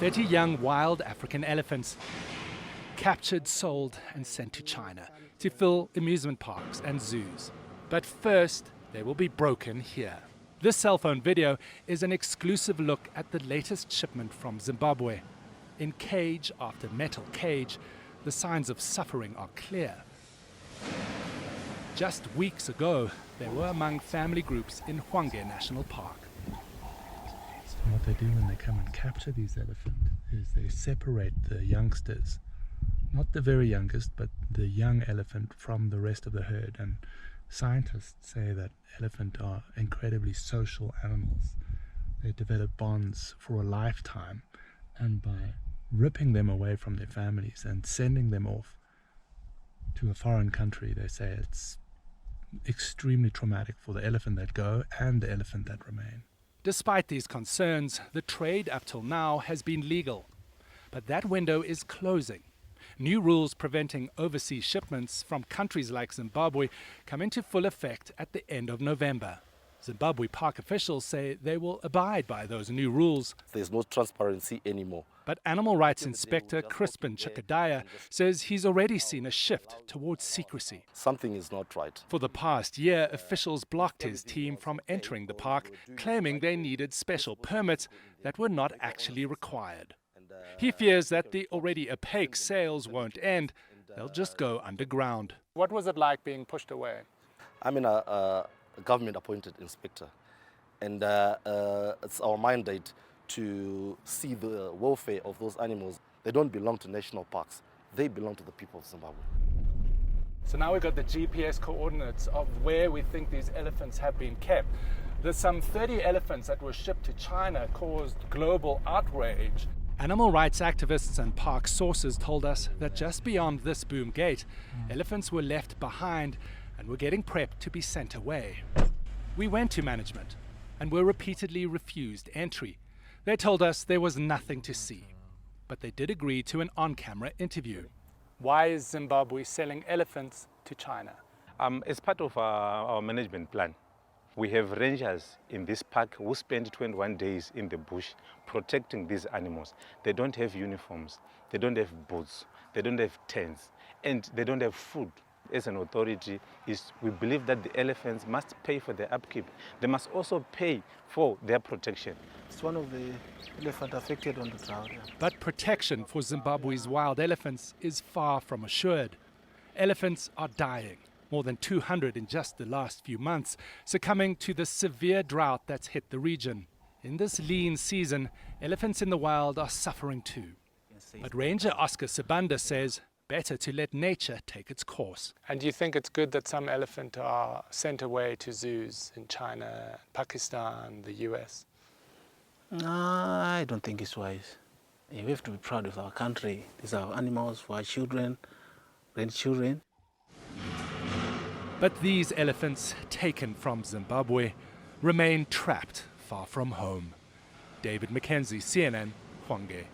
30 young wild African elephants, captured, sold and sent to China to fill amusement parks and zoos. But first, they will be broken here. This cell phone video is an exclusive look at the latest shipment from Zimbabwe. In cage after metal cage, the signs of suffering are clear. Just weeks ago, they were among family groups in Hwange National Park. So what they do when they come and capture these elephants is they separate the youngsters, not the very youngest, but the young elephant from the rest of the herd. And scientists say that elephants are incredibly social animals. They develop bonds for a lifetime, and by ripping them away from their families and sending them off to a foreign country, they say it's extremely traumatic for the elephant that go and the elephant that remain. Despite these concerns, the trade up till now has been legal. But that window is closing. New rules preventing overseas shipments from countries like Zimbabwe come into full effect at the end of November. Zimbabwe park officials say they will abide by those new rules. There's no transparency anymore. But Animal Rights Inspector Crispin Chikadaya says he's already seen a shift towards secrecy. Something is not right. For the past year, officials blocked his team from entering the park, claiming they needed special permits that were not actually required. He fears that the already opaque sales won't end. They'll just go underground. What was it like being pushed away? I'm a government-appointed inspector, and it's our mandate to see the welfare of those animals. They don't belong to national parks. They belong to the people of Zimbabwe. So now we've got the GPS coordinates of where we think these elephants have been kept. There's some 30 elephants that were shipped to China, caused global outrage. Animal rights activists and park sources told us that just beyond this boom gate, elephants were left behind and were getting prepped to be sent away. We went to management and were repeatedly refused entry. They told us there was nothing to see, but they did agree to an on-camera interview. Why is Zimbabwe selling elephants to China? As part of our management plan, we have rangers in this park who spend 21 days in the bush protecting these animals. They don't have uniforms, they don't have boots, they don't have tents, and they don't have food. As an authority, we believe that the elephants must pay for their upkeep. They must also pay for their protection. It's one of the elephants affected on the ground. Yeah. But protection for Zimbabwe's wild elephants is far from assured. Elephants are dying. More than 200 in just the last few months, succumbing to the severe drought that's hit the region. In this lean season, elephants in the wild are suffering too. But Ranger Oscar Sibanda says better to let nature take its course. And do you think it's good that some elephants are sent away to zoos in China, Pakistan, the US? I don't think it's wise. We have to be proud of our country. These are our animals for our children, grandchildren. But these elephants, taken from Zimbabwe, remain trapped far from home. David Mackenzie, CNN, Hwange.